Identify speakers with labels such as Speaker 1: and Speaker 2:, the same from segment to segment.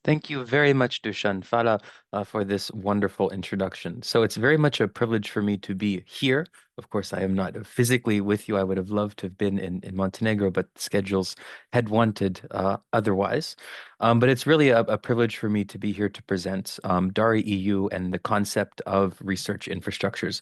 Speaker 1: Thank you very much, Dushan Fala, for this wonderful introduction. So it's very much a privilege for me to be here. Of course, I am not physically with you. I would have loved to have been in Montenegro, but schedules had wanted otherwise. But it's really a privilege for me to be here to present DARIAH-EU and the concept of research infrastructures.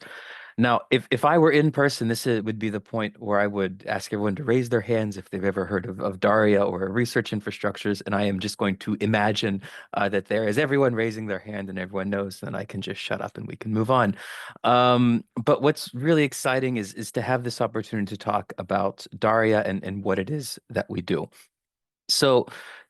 Speaker 1: Now, if I were in person, would be the point where I would ask everyone to raise their hands if they've ever heard of DARIAH or research infrastructures, and I am just going to imagine that there is everyone raising their hand and everyone knows, then I can just shut up and we can move on. But what's really exciting is to have this opportunity to talk about DARIAH and what it is that we do. So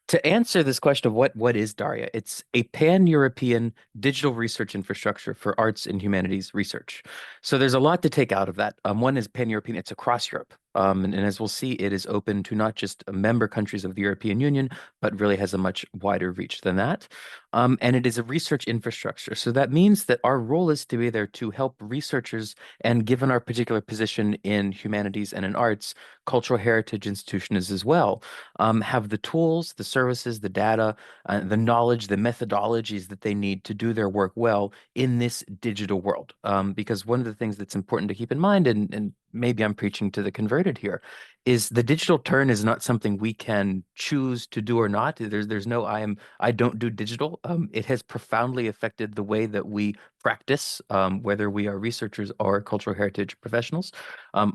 Speaker 1: to answer this question of what is DARIAH, it's a pan-European digital research infrastructure for arts and humanities research. So there's a lot to take out of that. One is pan-European, it's across Europe. And as we'll see, it is open to not just member countries of the European Union, but really has a much wider reach than that. And it is a research infrastructure. So that means that our role is to be there to help researchers, and given our particular position in humanities and in arts, cultural heritage institutions as well, have the tools, the services, the data, the knowledge, the methodologies that they need to do their work well in this digital world. Because one of the things that's important to keep in mind, and maybe I'm preaching to the converted here, is the digital turn is not something we can choose to do or not. There's no I don't do digital. It has profoundly affected the way that we practice, whether we are researchers or cultural heritage professionals.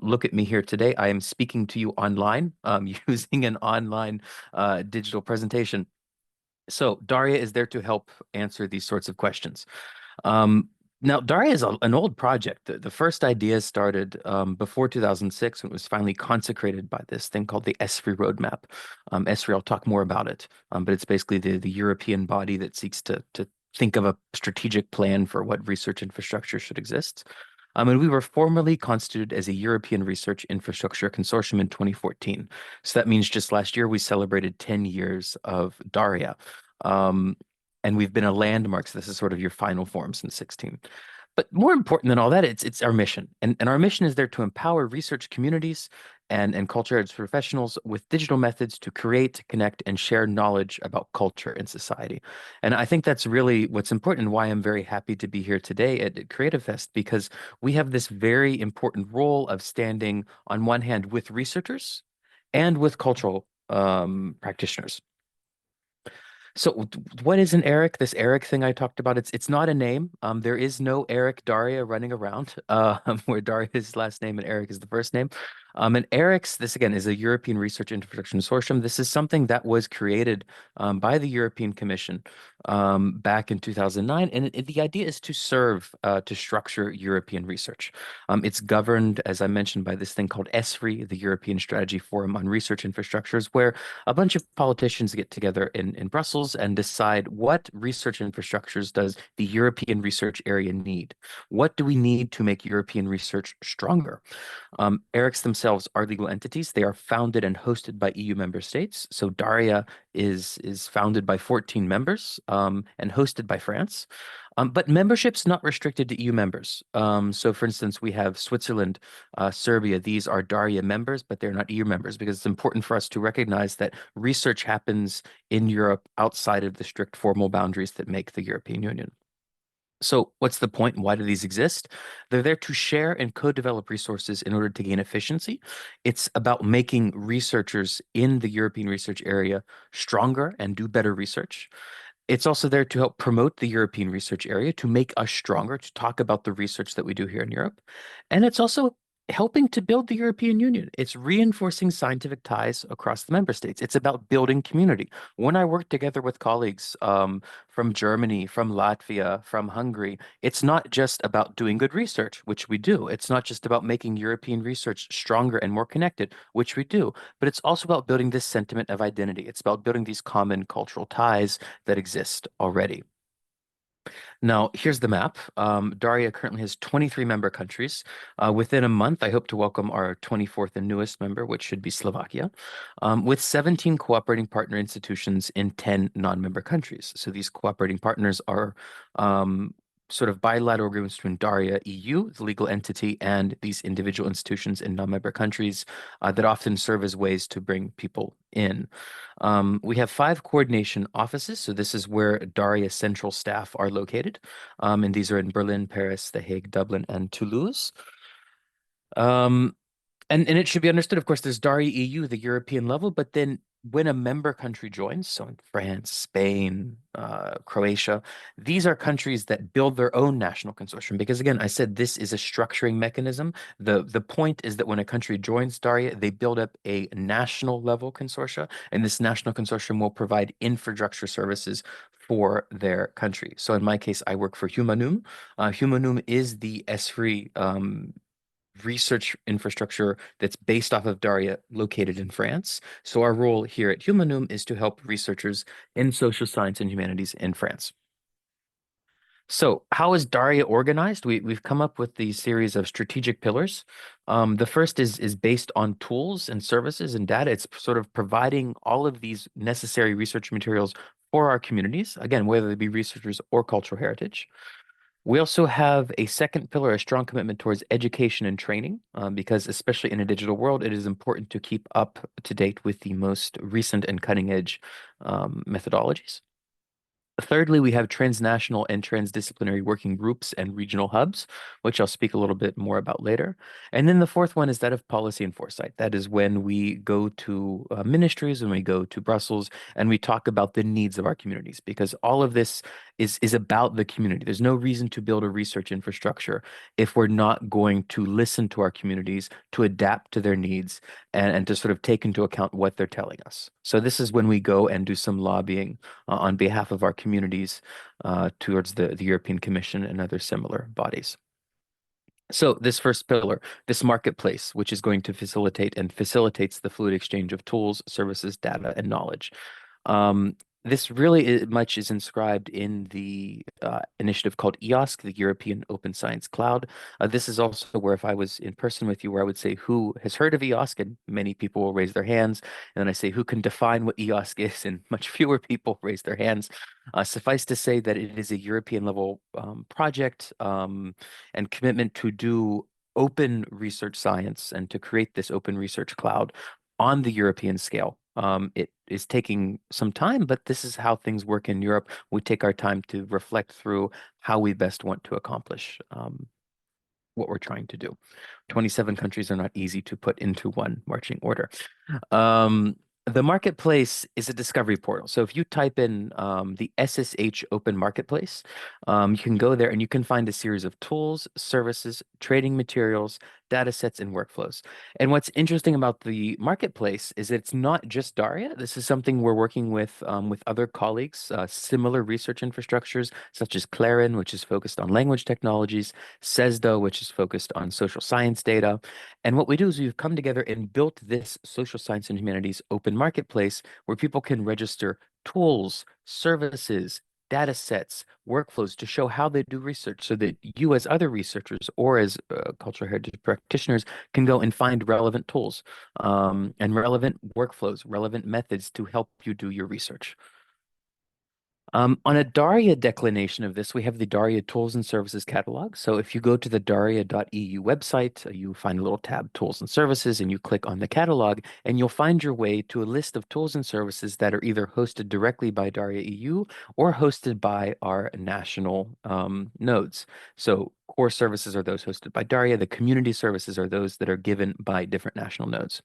Speaker 1: Look at me here today. I am speaking to you online, using an online digital presentation. So DARIAH is there to help answer these sorts of questions. Now, DARIAH is an old project. The first idea started before 2006 when it was finally consecrated by this thing called the ESFRI roadmap. ESFRI, I'll talk more about it, but it's basically the European body that seeks to think of a strategic plan for what research infrastructure should exist. And we were formally constituted as a European Research Infrastructure Consortium in 2014. So that means just last year we celebrated 10 years of DARIAH. And we've been a landmark. So this is sort of your final form since 16. But more important than all that, it's our mission. And our mission is there to empower research communities and culture arts professionals with digital methods to create, connect, and share knowledge about culture in society. And I think that's really what's important and why I'm very happy to be here today at Creative Fest, because we have this very important role of standing on one hand with researchers and with cultural practitioners. So what is an Eric? This Eric thing I talked about, it's not a name. There is no Eric DARIAH running around, where DARIAH is last name and Eric is the first name. And Eric's, this again is a European Research Infrastructure Consortium. This is something that was created by the European Commission back in 2009. And the idea is to serve, to structure European research. It's governed, as I mentioned, by this thing called ESFRI, the European Strategy Forum on Research Infrastructures, where a bunch of politicians get together in Brussels and decide what research infrastructures does the European research area need? What do we need to make European research stronger? ERICs themselves are legal entities. They are founded and hosted by EU member states. So DARIAH is founded by 14 members and hosted by France. But membership's not restricted to EU members. So for instance, we have Switzerland, Serbia. These are DARIAH members, but they're not EU members because it's important for us to recognize that research happens in Europe outside of the strict formal boundaries that make the European Union. So what's the point? Why do these exist? They're there to share and co-develop resources in order to gain efficiency. It's about making researchers in the European research area stronger and do better research. It's also there to help promote the European research area, to make us stronger, to talk about the research that we do here in Europe. And it's also helping to build the European Union. It's reinforcing scientific ties across the member states. It's about building community. When I work together with colleagues from Germany, from Latvia, from Hungary, it's not just about doing good research, which we do. It's not just about making European research stronger and more connected, which we do, but it's also about building this sentiment of identity. It's about building these common cultural ties that exist already. Now, here's the map. DARIAH currently has 23 member countries. Within a month, I hope to welcome our 24th and newest member, which should be Slovakia, with 17 cooperating partner institutions in 10 non-member countries. So these cooperating partners are sort of bilateral agreements between DARIAH-EU, the legal entity, and these individual institutions in non-member countries that often serve as ways to bring people in. We have 5 coordination offices, so this is where DARIAH central staff are located, and these are in Berlin, Paris, The Hague, Dublin, and Toulouse. And it should be understood, of course, there's DARIAH-EU, the European level, but then when a member country joins, so in France, Spain, Croatia, these are countries that build their own national consortium. Because again, I said this is a structuring mechanism. The point is that when a country joins DARIAH, they build up a national level consortia, and this national consortium will provide infrastructure services for their country. So in my case, I work for Humanum. Humanum is the ESFRI research infrastructure that's based off of DARIAH located in France. So our role here at Humanum is to help researchers in social science and humanities in France. So how is DARIAH organized? We've come up with the series of strategic pillars. The first is based on tools and services and data. It's sort of providing all of these necessary research materials for our communities, again, whether they be researchers or cultural heritage. We also have a second pillar, a strong commitment towards education and training, because especially in a digital world, it is important to keep up to date with the most recent and cutting edge methodologies. Thirdly, we have transnational and transdisciplinary working groups and regional hubs, which I'll speak a little bit more about later. And then the fourth one is that of policy and foresight. That is when we go to ministries, when we go to Brussels, and we talk about the needs of our communities, because all of this is about the community. There's no reason to build a research infrastructure if we're not going to listen to our communities, to adapt to their needs, and to sort of take into account what they're telling us. So this is when we go and do some lobbying on behalf of our communities towards the European Commission and other similar bodies. So this first pillar, this marketplace, which is going to facilitate and facilitates the fluid exchange of tools, services, data, and knowledge. This really much is inscribed in the initiative called EOSC, the European Open Science Cloud. This is also where, if I was in person with you, where I would say, who has heard of EOSC? And many people will raise their hands. And then I say, who can define what EOSC is? And much fewer people raise their hands. Suffice to say that it is a European level project and commitment to do open research science and to create this open research cloud on the European scale. It is taking some time, but this is how things work in Europe. We take our time to reflect through how we best want to accomplish what we're trying to do. 27 countries are not easy to put into one marching order. The marketplace is a discovery portal. So if you type in the SSH Open Marketplace, you can go there and you can find a series of tools, services, trading materials, data sets, and workflows. And what's interesting about the marketplace is it's not just DARIAH. This is something we're working with other colleagues, similar research infrastructures, such as Clarin, which is focused on language technologies, CESDA, which is focused on social science data. And what we do is we've come together and built this social science and humanities open marketplace where people can register tools, services, data sets, workflows to show how they do research so that you as other researchers or as cultural heritage practitioners can go and find relevant tools and relevant workflows, relevant methods to help you do your research. On a DARIAH declination of this, we have the DARIAH Tools and Services catalog. So if you go to the DARIAH.EU website, you find a little tab Tools and Services, and you click on the catalog, and you'll find your way to a list of tools and services that are either hosted directly by DARIAH-EU or hosted by our national nodes. So core services are those hosted by DARIAH. The community services are those that are given by different national nodes.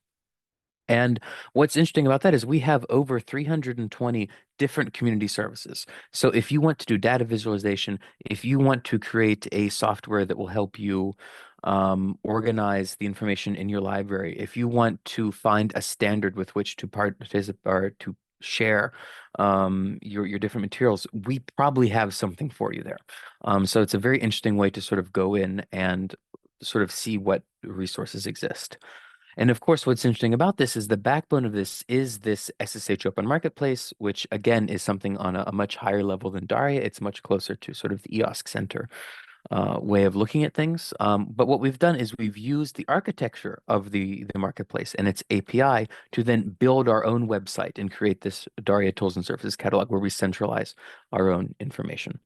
Speaker 1: And what's interesting about that is we have over 320 different community services. So if you want to do data visualization, if you want to create a software that will help you organize the information in your library, if you want to find a standard with which to participate or to share your different materials, we probably have something for you there. So it's a very interesting way to sort of go in and sort of see what resources exist. And of course, what's interesting about this is the backbone of this is this SSH Open Marketplace, which again is something on a much higher level than DARIAH. It's much closer to sort of the EOSC Center way of looking at things. But what we've done is we've used the architecture of the marketplace and its API to then build our own website and create this DARIAH Tools and Services catalog where we centralize our own information.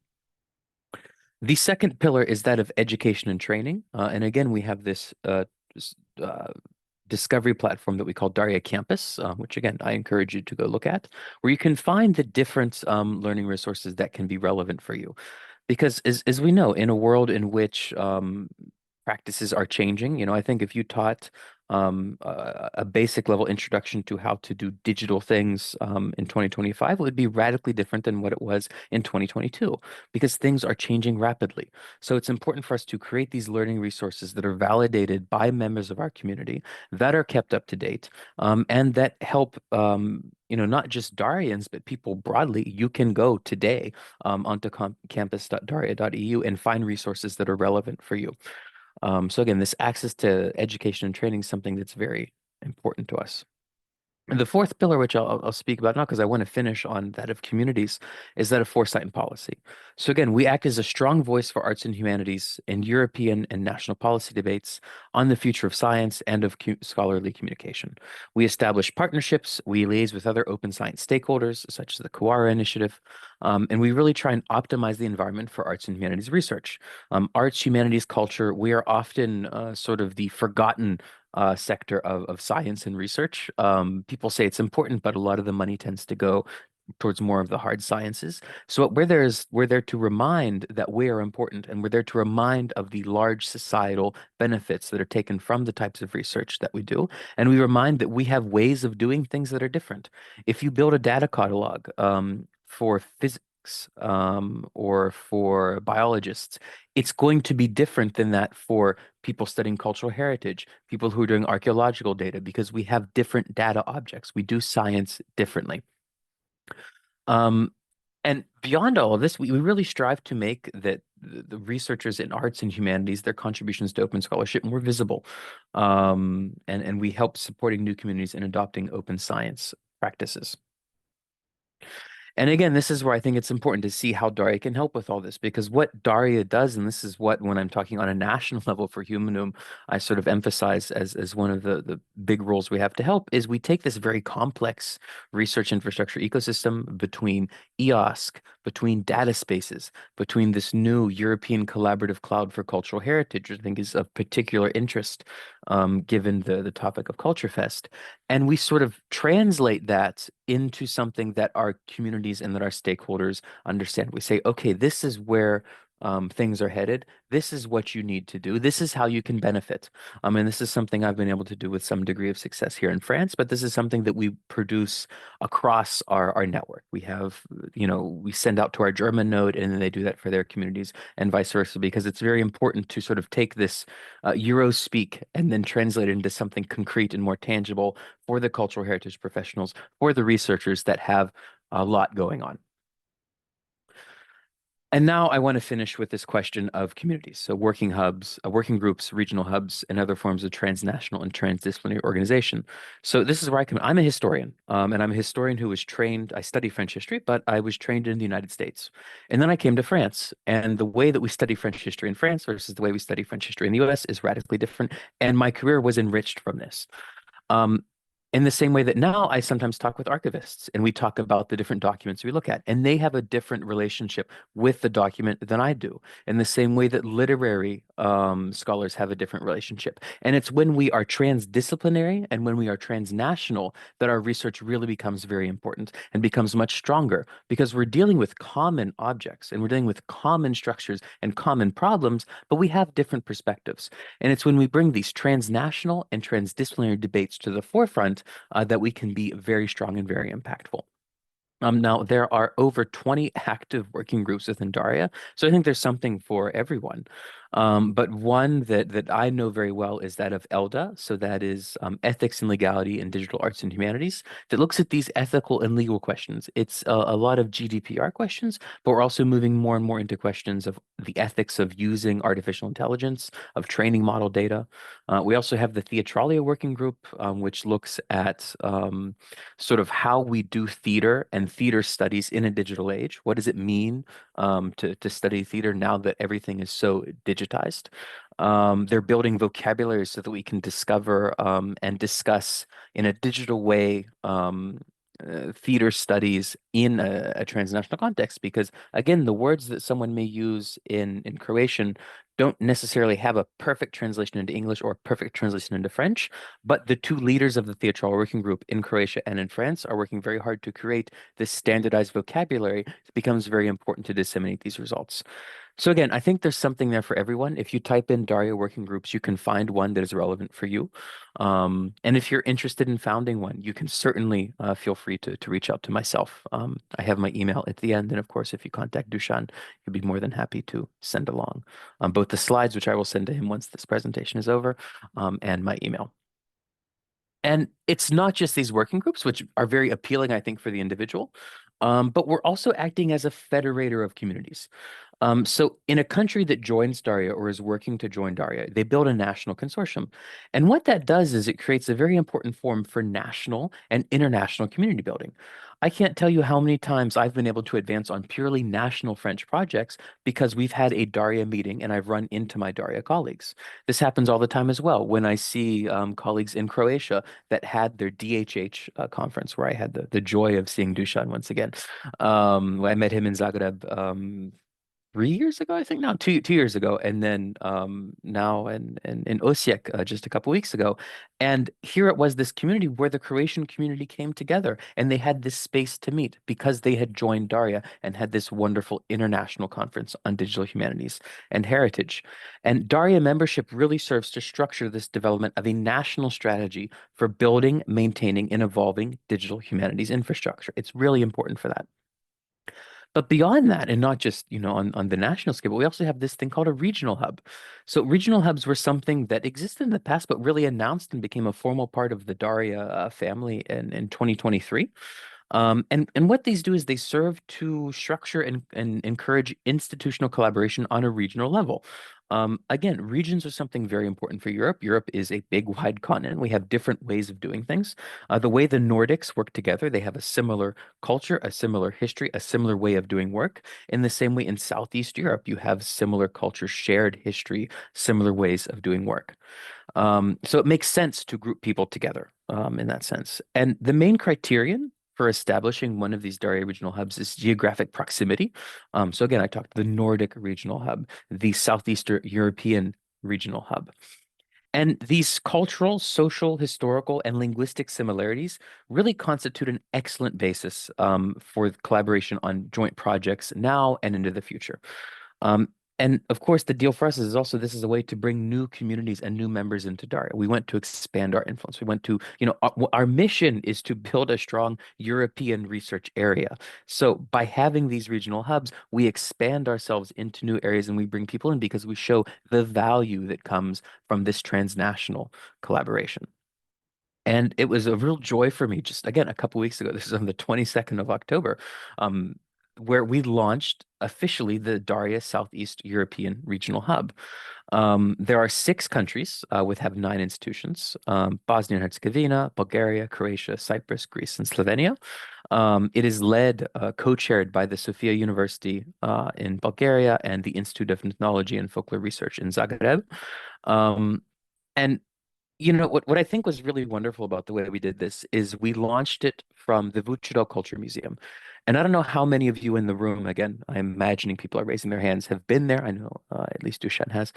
Speaker 1: The second pillar is that of education and training. And again, we have this s- uh, discovery platform that we call DARIAH Campus, which again, I encourage you to go look at, where you can find the different learning resources that can be relevant for you. Because as we know, in a world in which practices are changing, I think if you taught a basic level introduction to how to do digital things in 2025, it would be radically different than what it was in 2022 because things are changing rapidly. So it's important for us to create these learning resources that are validated by members of our community, that are kept up to date, and that help not just Darians, but people broadly. You can go today onto campus.daria.eu and find resources that are relevant for you. So again, this access to education and training is something that's very important to us. And the fourth pillar, which I'll speak about now because I want to finish on that of communities, is that of foresight and policy. So again, we act as a strong voice for arts and humanities in European and national policy debates on the future of science and of scholarly communication. We establish partnerships, we liaise with other open science stakeholders, such as the Kuara Initiative, and we really try and optimize the environment for arts and humanities research. Arts, humanities, culture, we are often sort of the forgotten sector of science and research. People say it's important, but a lot of the money tends to go towards more of the hard sciences. So we're there to remind that we are important, and we're there to remind of the large societal benefits that are taken from the types of research that we do. And we remind that we have ways of doing things that are different. If you build a data catalog for physics, or for biologists, it's going to be different than that for people studying cultural heritage, people who are doing archaeological data, because we have different data objects. We do science differently. Um, and beyond all of this, we really strive to make that the researchers in arts and humanities, their contributions to open scholarship more visible. And we help supporting new communities in adopting open science practices. And again, this is where I think it's important to see how Daria can help with all this, because what Daria does, and this is what, when I'm talking on a national level for Humanum, I sort of emphasize as one of the big roles we have to help, is we take this very complex research infrastructure ecosystem between EOSC, between data spaces, between this new European collaborative cloud for cultural heritage, which I think is of particular interest, given the topic of Culture Fest. And we sort of translate that into something that our communities and that our stakeholders understand. We say, okay, this is where things are headed. This is what you need to do. This is how you can benefit. And this is something I've been able to do with some degree of success here in France, but this is something that we produce across our network. We have, we send out to our German node and then they do that for their communities and vice versa, because it's very important to sort of take this Euro speak and then translate it into something concrete and more tangible for the cultural heritage professionals, for the researchers that have a lot going on. And now I want to finish with this question of communities. So working hubs, working groups, regional hubs, and other forms of transnational and transdisciplinary organization. So this is where I'm a historian, and I'm a historian who was trained, I study French history, but I was trained in the United States. And then I came to France, and the way that we study French history in France versus the way we study French history in the US is radically different. And my career was enriched from this. Um, in the same way that now I sometimes talk with archivists and we talk about the different documents we look at, and they have a different relationship with the document than I do, in the same way that literary scholars have a different relationship. And it's when we are transdisciplinary and when we are transnational that our research really becomes very important and becomes much stronger, because we're dealing with common objects and we're dealing with common structures and common problems, but we have different perspectives. And it's when we bring these transnational and transdisciplinary debates to the forefront that we can be very strong and very impactful. Now, there are over 20 active working groups within DARIAH, so I think there's something for everyone. But one that I know very well is that of ELDA, so that is Ethics and Legality in Digital Arts and Humanities, that looks at these ethical and legal questions. It's a lot of GDPR questions, but we're also moving more and more into questions of the ethics of using artificial intelligence, of training model data. We also have the Theatralia working group, which looks at sort of how we do theater and theater studies in a digital age. What does it mean to study theater now that everything is so digitized? They're building vocabulary so that we can discover and discuss in a digital way theater studies in a transnational context, because again, the words that someone may use in Croatian don't necessarily have a perfect translation into English or a perfect translation into French, but the two leaders of the theatrical working group in Croatia and in France are working very hard to create this standardized vocabulary that becomes very important to disseminate these results. So again, I think there's something there for everyone. If you type in DARIAH working groups, you can find one that is relevant for you. And if you're interested in founding one, you can certainly feel free to reach out to myself. I have my email at the end. And of course, if you contact Dusan, he'll be more than happy to send along both the slides, which I will send to him once this presentation is over, and my email. And it's not just these working groups, which are very appealing, I think, for the individual, but we're also acting as a federator of communities. So in a country that joins DARIAH or is working to join DARIAH, they build a national consortium. And what that does is it creates a very important forum for national and international community building. I can't tell you how many times I've been able to advance on purely national French projects because we've had a DARIAH meeting and I've run into my DARIAH colleagues. This happens all the time as well when I see colleagues in Croatia that had their DHH conference, where I had the joy of seeing Dusan once again. I met him in Zagreb 3 years ago, I think now, two years ago, and then now in Osijek just a couple weeks ago. And here it was, this community where the Croatian community came together and they had this space to meet because they had joined DARIAH and had this wonderful international conference on digital humanities and heritage. And DARIAH membership really serves to structure this development of a national strategy for building, maintaining, and evolving digital humanities infrastructure. It's really important for that. But beyond that, and not just, on the national scale, but we also have this thing called a regional hub. So regional hubs were something that existed in the past, but really announced and became a formal part of the DARIAH family in 2023. And what these do is they serve to structure and encourage institutional collaboration on a regional level. Again, regions are something very important for Europe. Europe is a big, wide continent. We have different ways of doing things. The way the Nordics work together, they have a similar culture, a similar history, a similar way of doing work. In the same way, in Southeast Europe, you have similar culture, shared history, similar ways of doing work. So it makes sense to group people together in that sense. And the main criterion for establishing one of these DARIAH regional hubs is geographic proximity. So again, I talked the Nordic regional hub, the Southeastern European regional hub. And these cultural, social, historical, and linguistic similarities really constitute an excellent basis for collaboration on joint projects now and into the future. And of course, the deal for us is also this is a way to bring new communities and new members into DARIAH. We want to expand our influence. We want to, our mission is to build a strong European research area. So by having these regional hubs, we expand ourselves into new areas and we bring people in because we show the value that comes from this transnational collaboration. And it was a real joy for me, just again, a couple weeks ago, this is on the 22nd of October, um, where we launched officially the DARIAH Southeast European Regional Hub. There are 6 countries have 9 institutions, Bosnia and Herzegovina, Bulgaria, Croatia, Cyprus, Greece, and Slovenia. It is led, co-chaired by the Sofia University in Bulgaria and the Institute of Ethnology and Folklore Research in Zagreb. And what I think was really wonderful about the way we did this is we launched it from the Vučedol Culture Museum. And I don't know how many of you in the room, again, I'm imagining people are raising their hands, have been there. I know at least Dusan has.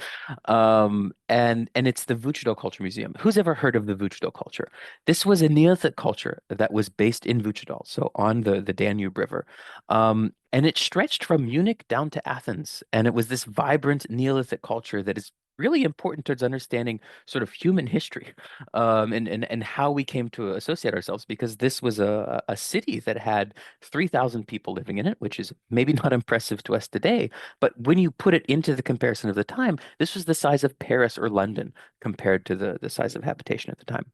Speaker 1: And it's the Vučedol Culture Museum. Who's ever heard of the Vučedol culture? This was a Neolithic culture that was based in Vučedol, so on the Danube River. And it stretched from Munich down to Athens. And it was this vibrant Neolithic culture that is really important towards understanding sort of human history and how we came to associate ourselves, because this was a city that had 3,000 people living in it, which is maybe not impressive to us today. But when you put it into the comparison of the time, this was the size of Paris or London compared to the size of habitation at the time.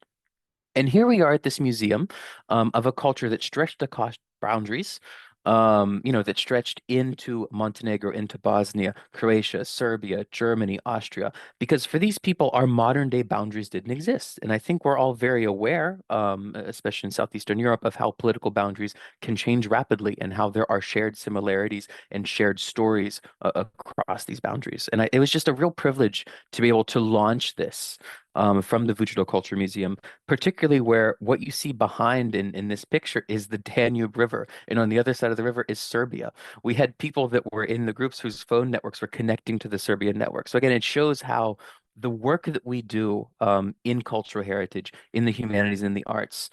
Speaker 1: And here we are at this museum of a culture that stretched across boundaries, that stretched into Montenegro, into Bosnia, Croatia, Serbia, Germany, Austria, because for these people, our modern day boundaries didn't exist. And I think we're all very aware, especially in Southeastern Europe, of how political boundaries can change rapidly and how there are shared similarities and shared stories across these boundaries. And it was just a real privilege to be able to launch this from the Vucito Culture Museum, particularly where what you see behind in this picture is the Danube River. And on the other side of the river is Serbia. We had people that were in the groups whose phone networks were connecting to the Serbian network. So again, it shows how the work that we do in cultural heritage, in the humanities, and the arts,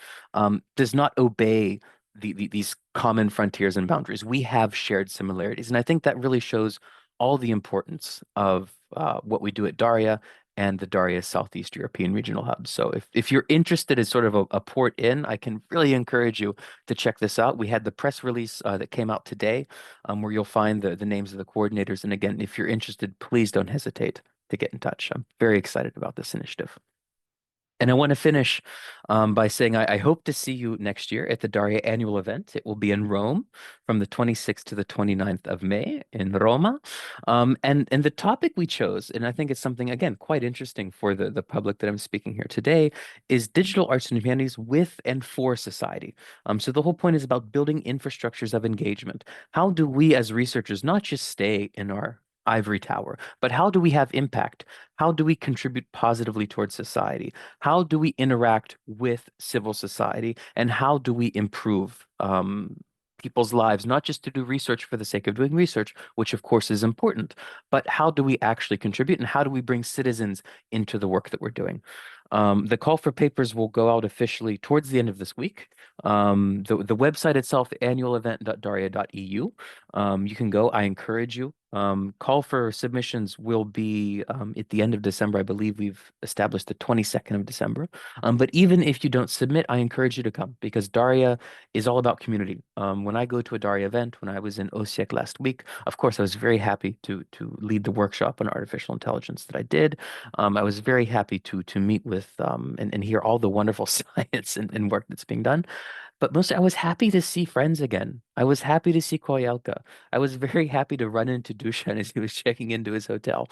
Speaker 1: does not obey these common frontiers and boundaries. We have shared similarities. And I think that really shows all the importance of what we do at DARIAH and the DARIAH Southeast European Regional Hub. So if you're interested as sort of a port in, I can really encourage you to check this out. We had the press release that came out today, where you'll find the names of the coordinators. And again, if you're interested, please don't hesitate to get in touch. I'm very excited about this initiative. And I want to finish by saying I hope to see you next year at the DARIAH annual event. It will be in Rome from the 26th to the 29th of May in Roma. And the topic we chose, and I think it's something, again, quite interesting for the public that I'm speaking here today, is digital arts and humanities with and for society. So the whole point is about building infrastructures of engagement. How do we as researchers not just stay in our ivory tower, but how do we have impact? How do we contribute positively towards society? How do we interact with civil society? And how do we improve people's lives, not just to do research for the sake of doing research, which of course is important, but how do we actually contribute and how do we bring citizens into the work that we're doing? The call for papers will go out officially towards the end of this week. The website itself, annualevent.daria.eu. You can go. I encourage you. Call for submissions will be at the end of December. I believe we've established the 22nd of December. But even if you don't submit, I encourage you to come because DARIAH is all about community. When I go to a DARIAH event, when I was in Osijek last week, of course, I was very happy to lead the workshop on artificial intelligence that I did. I was very happy to meet with and hear all the wonderful science and work that's being done. But mostly, I was happy to see friends again. I was happy to see Koyalka. I was very happy to run into Dushan as he was checking into his hotel.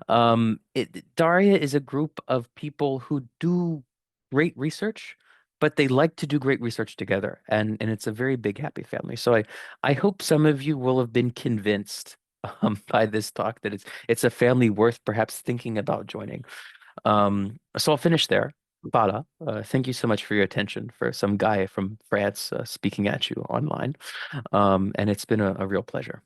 Speaker 1: DARIAH is a group of people who do great research, but they like to do great research together, and it's a very big, happy family. So I hope some of you will have been convinced by this talk that it's a family worth perhaps thinking about joining. So I'll finish there. Bala, thank you so much for your attention for some guy from France speaking at you online. And it's been a real pleasure.